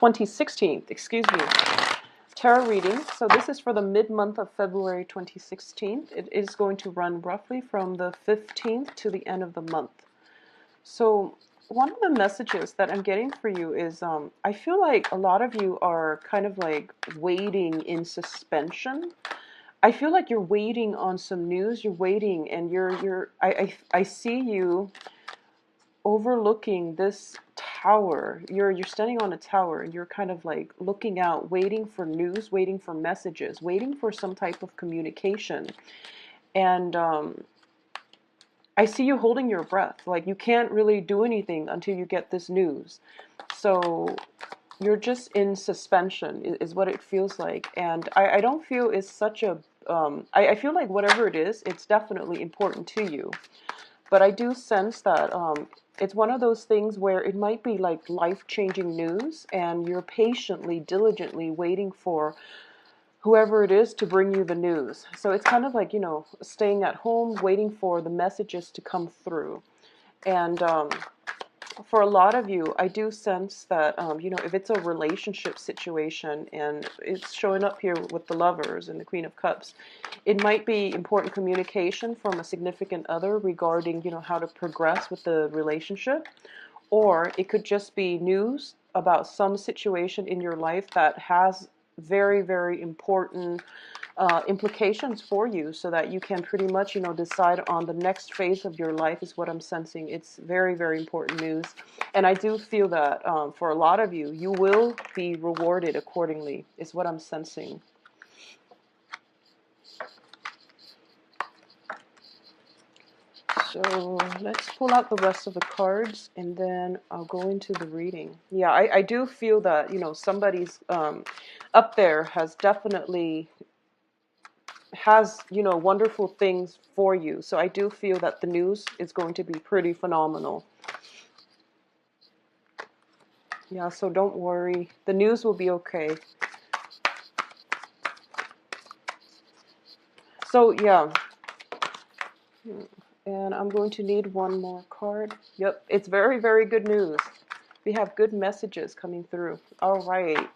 2016, excuse me, tarot reading. So this is for the mid-month of February 2016. It is going to run roughly from the 15th to the end of the month. So one of the messages that I'm getting for you is I feel like a lot of you are kind of like waiting in suspension. I feel like you're waiting on some news. You're waiting, and I see you overlooking this tower. You're standing on a tower, and you're kind of like looking out, waiting for news, waiting for messages, waiting for some type of communication. And I see you holding your breath. Like you can't really do anything until you get this news. So you're just in suspension is what it feels like. And I don't feel it's such a I feel like whatever it is, it's definitely important to you. But I do sense that it's one of those things where it might be like life-changing news, and you're patiently, diligently waiting for whoever it is to bring you the news. So it's kind of like, you know, staying at home, waiting for the messages to come through. And for a lot of you, I do sense that, you know, if it's a relationship situation and it's showing up here with the Lovers and the Queen of Cups, it might be important communication from a significant other regarding, you know, how to progress with the relationship. Or it could just be news about some situation in your life that has very, very important implications for you, so that you can pretty much, you know, decide on the next phase of your life is what I'm sensing. It's very, very important news. And I do feel that for a lot of you, you will be rewarded accordingly, is what I'm sensing. So let's pull out the rest of the cards, and then I'll go into the reading. Yeah, I do feel that, you know, somebody's up there has definitely has, you know, wonderful things for you. So I do feel that the news is going to be pretty phenomenal. Yeah, so don't worry. The news will be okay. So yeah. And I'm going to need one more card. Yep, it's very, very good news. We have good messages coming through. All right.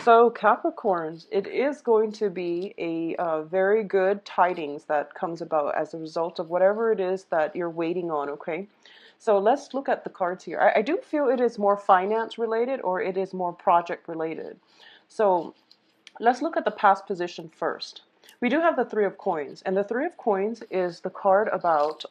So Capricorns, it is going to be a very good tidings that comes about as a result of whatever it is that you're waiting on, okay? So let's look at the cards here. I do feel it is more finance related, or it is more project related. So let's look at the past position first. We do have the Three of Coins, and the Three of Coins is the card about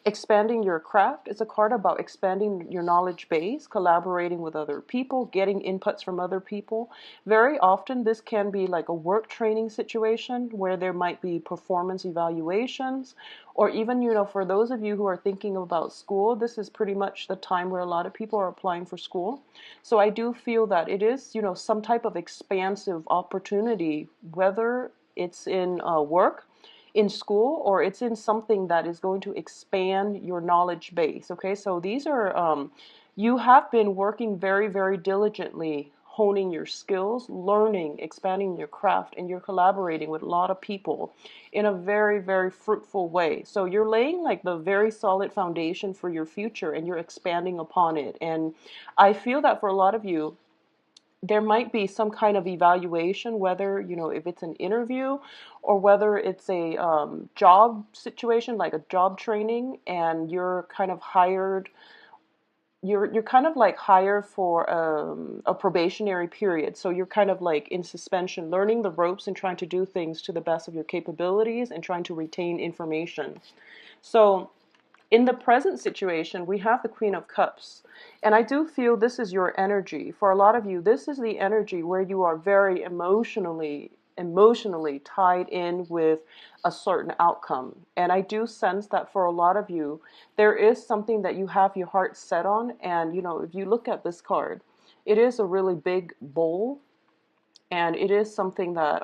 expanding your craft. It's a card about expanding your knowledge base, collaborating with other people, getting inputs from other people. Very often this can be like a work training situation where there might be performance evaluations, or even, you know, for those of you who are thinking about school, this is pretty much the time where a lot of people are applying for school. So I do feel that it is, you know, some type of expansive opportunity, whether it's in work, in school, or it's in something that is going to expand your knowledge base. Okay, so these are, you have been working very, very diligently, honing your skills, learning, expanding your craft, and you're collaborating with a lot of people in a very, very fruitful way. So you're laying like the very solid foundation for your future, and you're expanding upon it. And I feel that for a lot of you, there might be some kind of evaluation, whether, you know, if it's an interview or whether it's a job situation, like a job training, and you're kind of hired, you're kind of like hired for a probationary period. So you're kind of like in suspension, learning the ropes and trying to do things to the best of your capabilities and trying to retain information. So in the present situation, we have the Queen of Cups. And I do feel this is your energy. For a lot of you, this is the energy where you are very emotionally tied in with a certain outcome. And I do sense that for a lot of you, there is something that you have your heart set on. And, you know, if you look at this card, it is a really big bowl. And it is something that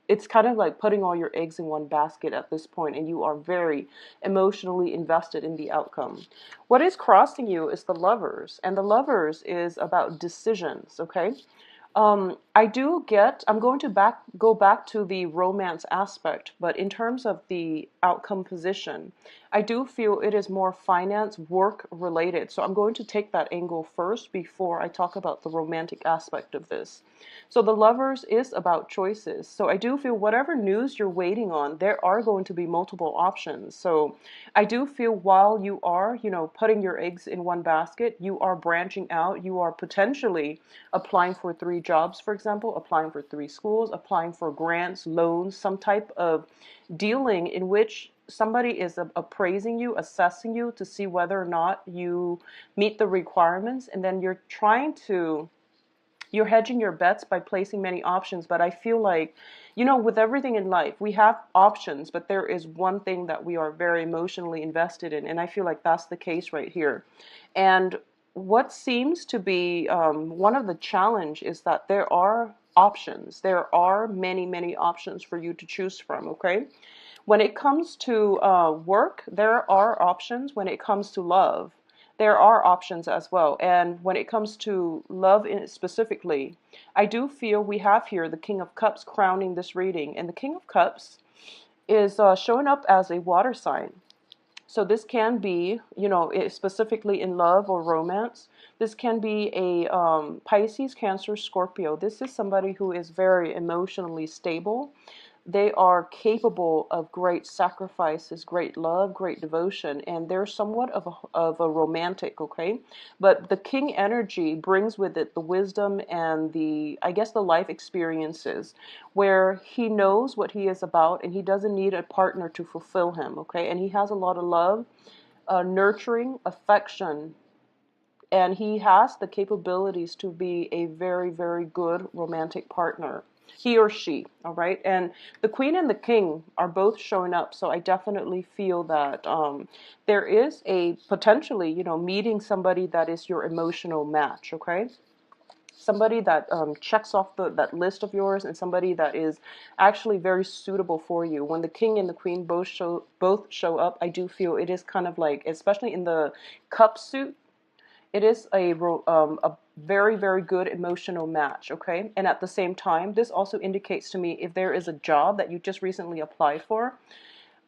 it's kind of like putting all your eggs in one basket at this point, and you are very emotionally invested in the outcome. What is crossing you is the Lovers, and the Lovers is about decisions, okay? I'm going to go back to the romance aspect, but in terms of the outcome position, I do feel it is more finance, work related. So I'm going to take that angle first before I talk about the romantic aspect of this. So the lovers is about choices. So I do feel whatever news you're waiting on, there are going to be multiple options. So I do feel while you are, putting your eggs in one basket, you are branching out. You are potentially applying for 3 jobs, for example, applying for 3 schools, applying for grants, loans, some type of dealing in which somebody is appraising you, assessing you to see whether or not you meet the requirements, and then you're hedging your bets by placing many options. But I feel like, with everything in life, we have options, but there is one thing that we are very emotionally invested in. And I feel like that's the case right here. And what seems to be one of the challenge is that there are options. There are many, many options for you to choose from, okay? When it comes to work, there are options. When it comes to love, there are options as well. And when it comes to love specifically, I do feel we have here the King of Cups crowning this reading. And the King of Cups is showing up as a water sign. So this can be, specifically in love or romance. This can be a Pisces, Cancer, Scorpio. This is somebody who is very emotionally stable. They are capable of great sacrifices, great love, great devotion, and they're somewhat of a romantic, okay? But the king energy brings with it the wisdom and I guess the life experiences where he knows what he is about and he doesn't need a partner to fulfill him, okay? And he has a lot of love, nurturing, affection, and he has the capabilities to be a very, very good romantic partner. He or she, all right? And the queen and the king are both showing up, so I definitely feel that there is a potentially, meeting somebody that is your emotional match, okay? Somebody that checks off that list of yours, and somebody that is actually very suitable for you. When the king and the queen both show up, I do feel it is kind of like, especially in the cup suit, it is a very, very good emotional match, okay? And at the same time, this also indicates to me if there is a job that you just recently applied for,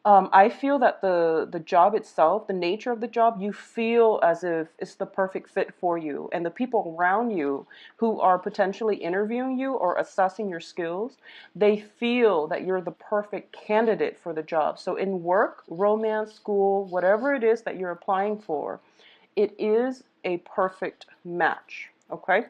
I feel that the job itself, the nature of the job, you feel as if it's the perfect fit for you. And the people around you who are potentially interviewing you or assessing your skills, they feel that you're the perfect candidate for the job. So in work, romance, school, whatever it is that you're applying for, it is a perfect match, okay?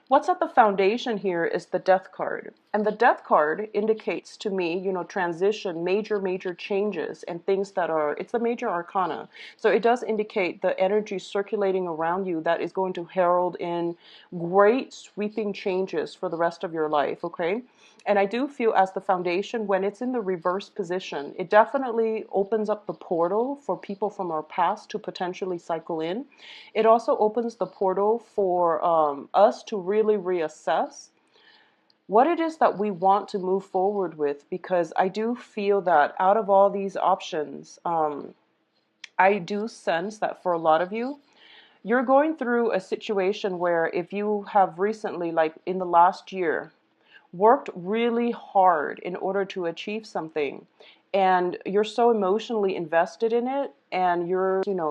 What's at the foundation here is the death card. And the death card indicates to me, transition, major, major changes and things that it's a major arcana. So it does indicate the energy circulating around you that is going to herald in great sweeping changes for the rest of your life, okay? And I do feel as the foundation, when it's in the reverse position, it definitely opens up the portal for people from our past to potentially cycle in. It also opens the portal for us to really reassess what it is that we want to move forward with, because I do feel that out of all these options, I do sense that for a lot of you, you're going through a situation where if you have recently, like in the last year, worked really hard in order to achieve something, and you're so emotionally invested in it, and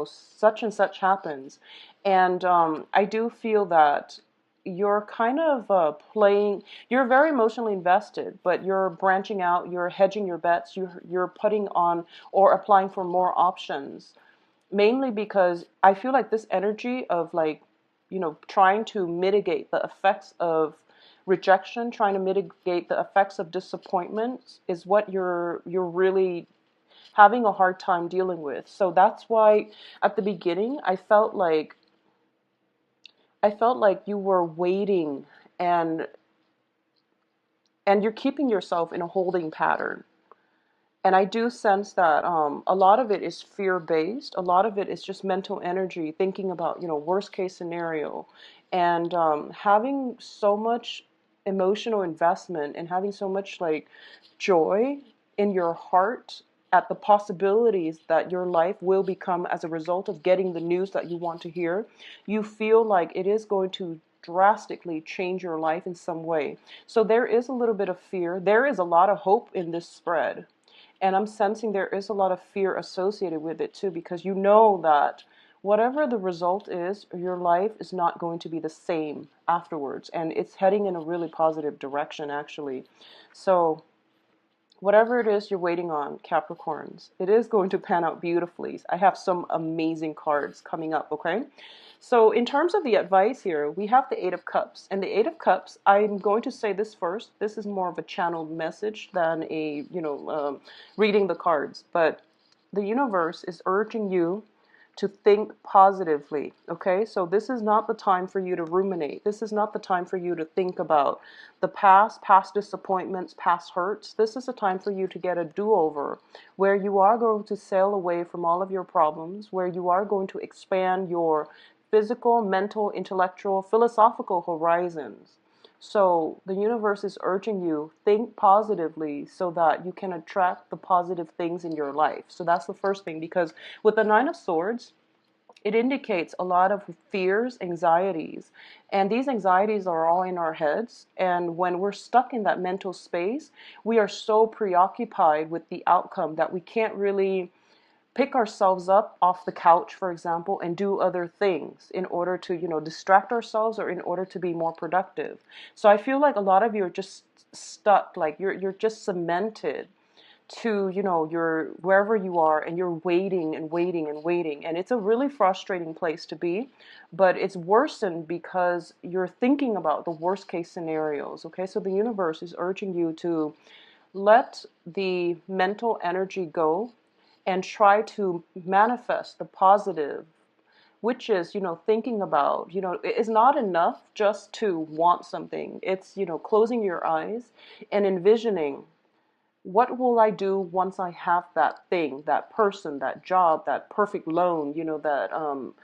such and such happens, and I do feel that you're kind of you're very emotionally invested, but you're branching out, you're hedging your bets, you're putting on or applying for more options, mainly because I feel like this energy of like, trying to mitigate the effects of rejection, trying to mitigate the effects of disappointment is what you're really having a hard time dealing with. So that's why at the beginning I felt like you were waiting, and you're keeping yourself in a holding pattern. And I do sense that a lot of it is fear-based. A lot of it is just mental energy, thinking about, worst case scenario. And having so much emotional investment and having so much like joy in your heart at the possibilities that your life will become as a result of getting the news that you want to hear. You feel like it is going to drastically change your life in some way. So there is a little bit of fear. There is a lot of hope in this spread. And I'm sensing there is a lot of fear associated with it too, because you know that whatever the result is, your life is not going to be the same afterwards. And it's heading in a really positive direction, actually. So whatever it is you're waiting on, Capricorns, it is going to pan out beautifully. I have some amazing cards coming up, okay? So in terms of the advice here, we have the Eight of Cups. And the Eight of Cups, I'm going to say this first. This is more of a channeled message than a, reading the cards. But the universe is urging you to think positively, okay? So this is not the time for you to ruminate. This is not the time for you to think about the past disappointments, past hurts. This is a time for you to get a do-over, where you are going to sail away from all of your problems, where you are going to expand your physical, mental, intellectual, philosophical horizons. So the universe is urging you, think positively so that you can attract the positive things in your life. So that's the first thing, because with the Nine of Swords, it indicates a lot of fears, anxieties, and these anxieties are all in our heads. And when we're stuck in that mental space, we are so preoccupied with the outcome that we can't really pick ourselves up off the couch, for example, and do other things in order to, distract ourselves or in order to be more productive. So I feel like a lot of you are just stuck, like you're just cemented to, your wherever you are, and you're waiting and waiting and waiting. And it's a really frustrating place to be, but it's worsened because you're thinking about the worst case scenarios. Okay, so the universe is urging you to let the mental energy go and try to manifest the positive, which is, thinking about, it's not enough just to want something. It's, closing your eyes and envisioning, what will I do once I have that thing, that person, that job, that perfect loan, that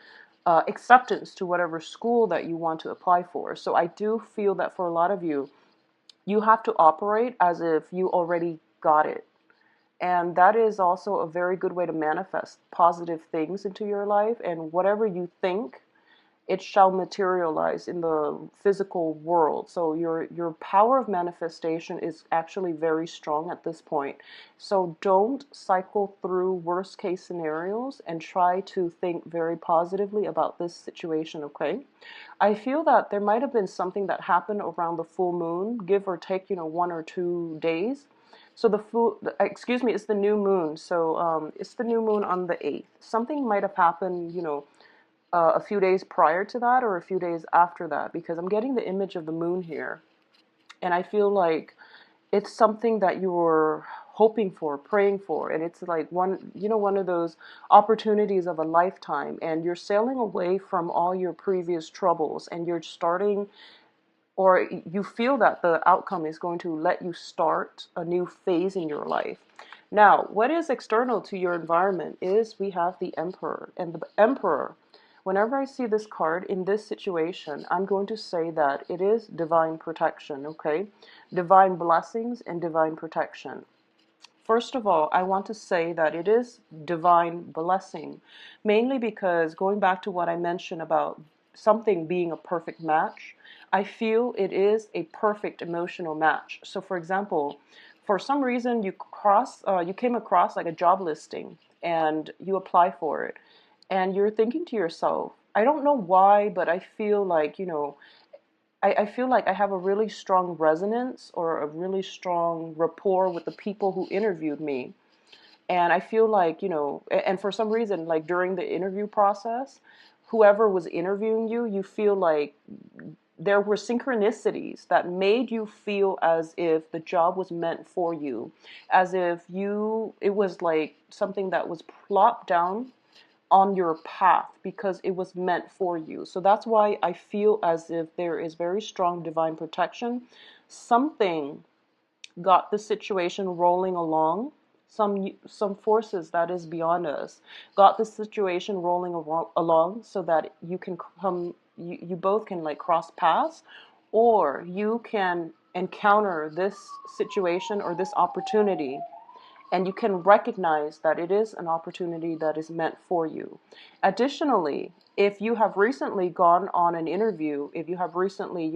acceptance to whatever school that you want to apply for. So I do feel that for a lot of you, you have to operate as if you already got it. And that is also a very good way to manifest positive things into your life. And whatever you think, it shall materialize in the physical world. So your power of manifestation is actually very strong at this point. So don't cycle through worst case scenarios, and try to think very positively about this situation, okay? I feel that there might have been something that happened around the full moon, give or take, 1 or 2 days. So it's the new moon. So it's the new moon on the 8th. Something might have happened, a few days prior to that or a few days after that, because I'm getting the image of the moon here. And I feel like it's something that you were hoping for, praying for. And it's like one of those opportunities of a lifetime. And you're sailing away from all your previous troubles, and you're starting, or you feel that the outcome is going to let you start a new phase in your life. Now, what is external to your environment is we have the Emperor. And the Emperor, whenever I see this card in this situation, I'm going to say that it is divine protection, okay? Divine blessings and divine protection. First of all, I want to say that it is divine blessing, mainly because going back to what I mentioned about something being a perfect match, I feel it is a perfect emotional match. So for example, for some reason you came across like a job listing and you apply for it, and you're thinking to yourself, I don't know why, but I feel like, I feel like I have a really strong resonance or a really strong rapport with the people who interviewed me. And I feel like, and for some reason, like during the interview process, whoever was interviewing you, you feel like there were synchronicities that made you feel as if the job was meant for you, as if it was like something that was plopped down on your path because it was meant for you. So that's why I feel as if there is very strong divine protection. Something got the situation rolling along. Some forces that is beyond us got the situation rolling along so that you can you both can like cross paths, or you can encounter this situation or this opportunity, and you can recognize that it is an opportunity that is meant for you. Additionally, if you have recently gone on an interview, if you have recently,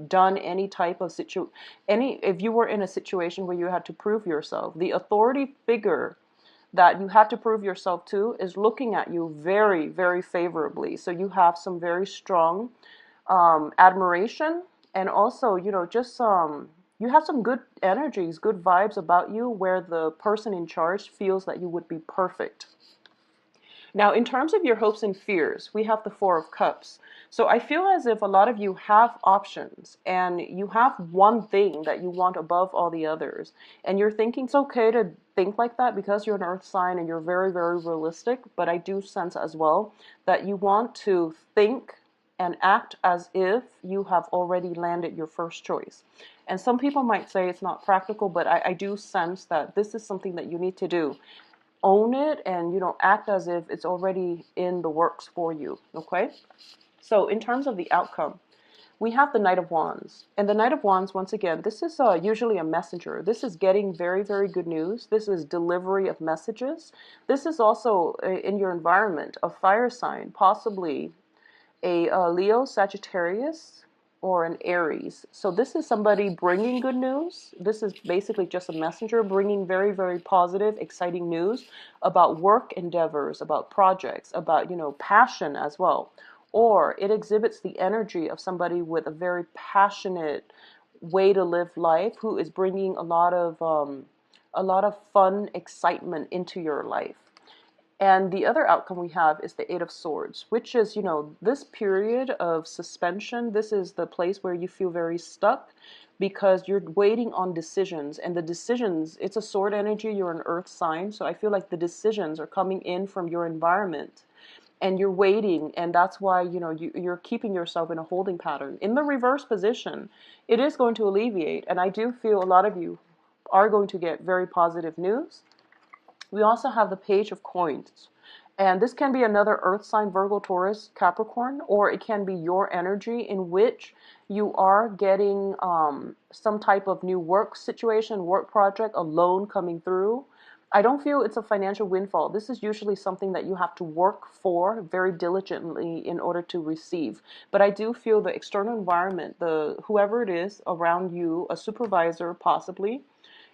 done any type of if you were in a situation where you had to prove yourself, the authority figure that you had to prove yourself to is looking at you very, very favorably. So you have some very strong admiration, and also, just you have some good energies, good vibes about you, where the person in charge feels that you would be perfect. Now, in terms of your hopes and fears, we have the Four of Cups. So I feel as if a lot of you have options and you have one thing that you want above all the others. And you're thinking it's okay to think like that because you're an earth sign and you're very, very realistic. But I do sense as well that you want to think and act as if you have already landed your first choice. And some people might say it's not practical, but I do sense that this is something that you need to do. Own it and, act as if it's already in the works for you, okay? So in terms of the outcome, we have the Knight of Wands. And the Knight of Wands, once again, this is usually a messenger. This is getting very, very good news. This is delivery of messages. This is also in your environment, a fire sign, possibly a Leo, Sagittarius, or an Aries. So this is somebody bringing good news. This is basically just a messenger bringing very, very positive, exciting news about work endeavors, about projects, about, passion as well. Or it exhibits the energy of somebody with a very passionate way to live life, who is bringing a lot of fun, excitement into your life. And the other outcome we have is the Eight of Swords, which is, this period of suspension. This is the place where you feel very stuck because you're waiting on decisions. And the decisions, it's a sword energy, you're an earth sign. So I feel like the decisions are coming in from your environment. And you're waiting, and that's why, you're keeping yourself in a holding pattern. In the reverse position, it is going to alleviate. And I do feel a lot of you are going to get very positive news. We also have the Page of Coins. And this can be another earth sign, Virgo, Taurus, Capricorn, or it can be your energy in which you are getting some type of new work situation, work project, a loan coming through. I don't feel it's a financial windfall. This is usually something that you have to work for very diligently in order to receive. But I do feel the external environment, whoever it is around you, a supervisor possibly,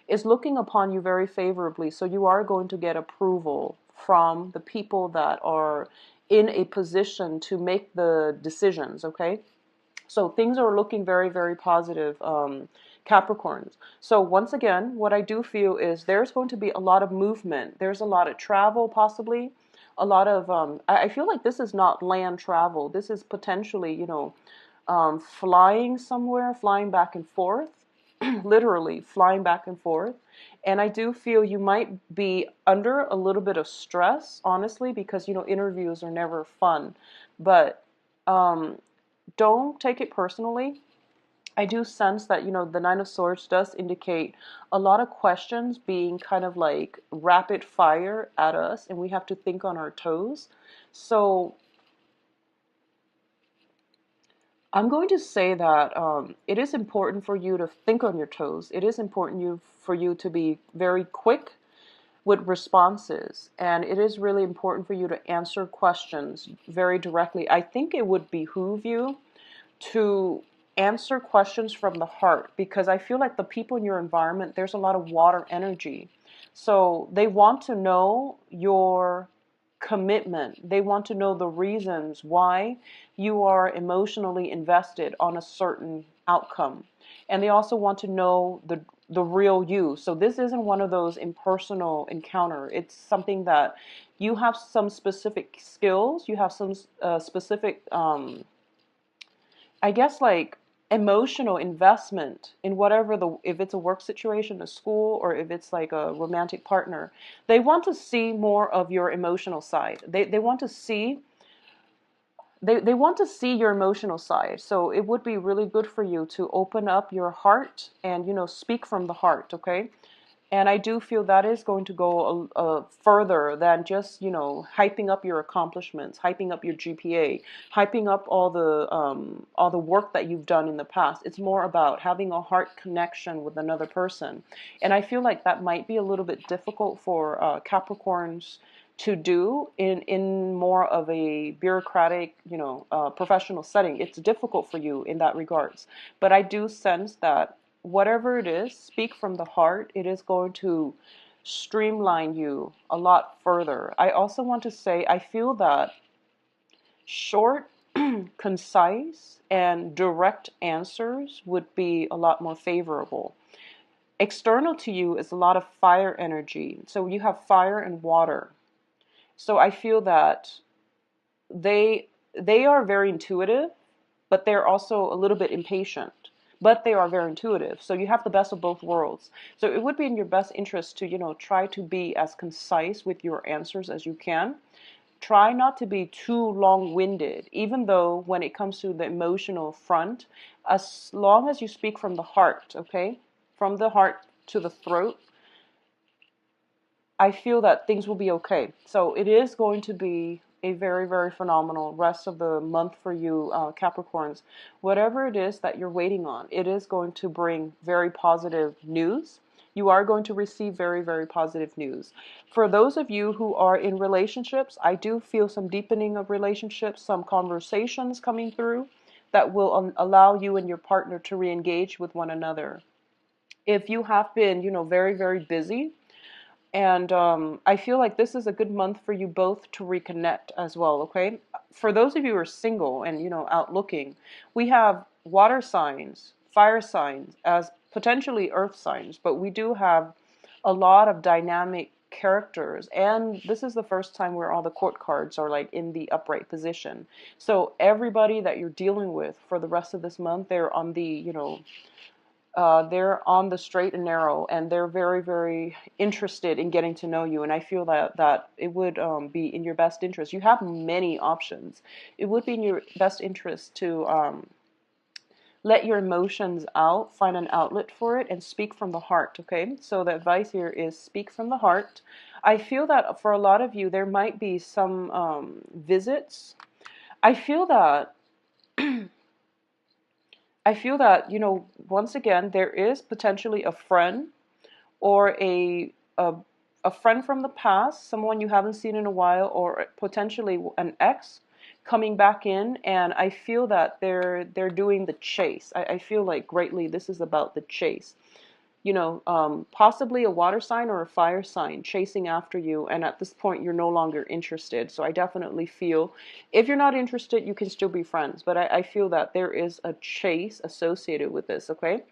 is looking upon you very favorably. So you are going to get approval from the people that are in a position to make the decisions, okay? So things are looking very, very positive, Capricorns. So once again, what I do feel is there's going to be a lot of movement. There's a lot of travel, possibly. A lot of, I feel like this is not land travel. This is potentially, flying somewhere, flying back and forth. Literally flying back and forth. And I do feel you might be under a little bit of stress, honestly, because, interviews are never fun. But don't take it personally. I do sense that, the Nine of Swords does indicate a lot of questions being kind of like rapid fire at us, and we have to think on our toes. So I'm going to say that it is important for you to think on your toes. It is important for you to be very quick with responses. And it is really important for you to answer questions very directly. I think it would behoove you to answer questions from the heart, because I feel like the people in your environment, there's a lot of water energy. So they want to know your commitment. They want to know the reasons why you are emotionally invested on a certain outcome. And they also want to know the real you. So this isn't one of those impersonal encounter. It's something that you have some specific skills, you have some specific I guess like emotional investment in whatever if it's a work situation, a school, or if it's like a romantic partner. They want to see more of your emotional side. They want to see they want to see your emotional side. So it would be really good for you to open up your heart and, speak from the heart, okay? And I do feel that is going to go further than just, hyping up your accomplishments, hyping up your GPA, hyping up all the work that you've done in the past. It's more about having a heart connection with another person. And I feel like that might be a little bit difficult for Capricorns to do in more of a bureaucratic, professional setting. It's difficult for you in that regards. But I do sense that whatever it is, speak from the heart. It is going to streamline you a lot further. I also want to say I feel that short, concise, and direct answers would be a lot more favorable. External to you is a lot of fire energy. So you have fire and water. So I feel that they they are very intuitive, but they're also a little bit impatient. But they are very intuitive. So you have the best of both worlds. So it would be in your best interest to, try to be as concise with your answers as you can. Try not to be too long-winded, even though when it comes to the emotional front, as long as you speak from the heart, okay? From the heart to the throat, I feel that things will be okay. So it is going to be a very, very phenomenal rest of the month for you, Capricorns. Whatever it is that you're waiting on, it is going to bring very positive news. You are going to receive very, very positive news. For those of you who are in relationships, I do feel some deepening of relationships, some conversations coming through that will allow you and your partner to re-engage with one another. If you have been, very, very busy, and I feel like this is a good month for you both to reconnect as well, okay? For those of you who are single and, out looking, we have water signs, fire signs as potentially earth signs, but we do have a lot of dynamic characters. And this is the first time where all the court cards are like in the upright position. So everybody that you're dealing with for the rest of this month, they're on the, they're on the straight and narrow, and they're very, very interested in getting to know you. And I feel that it would be in your best interest. You have many options. It would be in your best interest to let your emotions out, find an outlet for it, and speak from the heart, okay? So the advice here is speak from the heart. I feel that for a lot of you, there might be some visits. I feel that once again, there is potentially a friend or a friend from the past, someone you haven't seen in a while, or potentially an ex coming back in, and I feel that they're doing the chase. I feel like greatly this is about the chase. Possibly a water sign or a fire sign chasing after you, and at this point you're no longer interested. So I definitely feel if you're not interested, you can still be friends, but I feel that there is a chase associated with this, okay?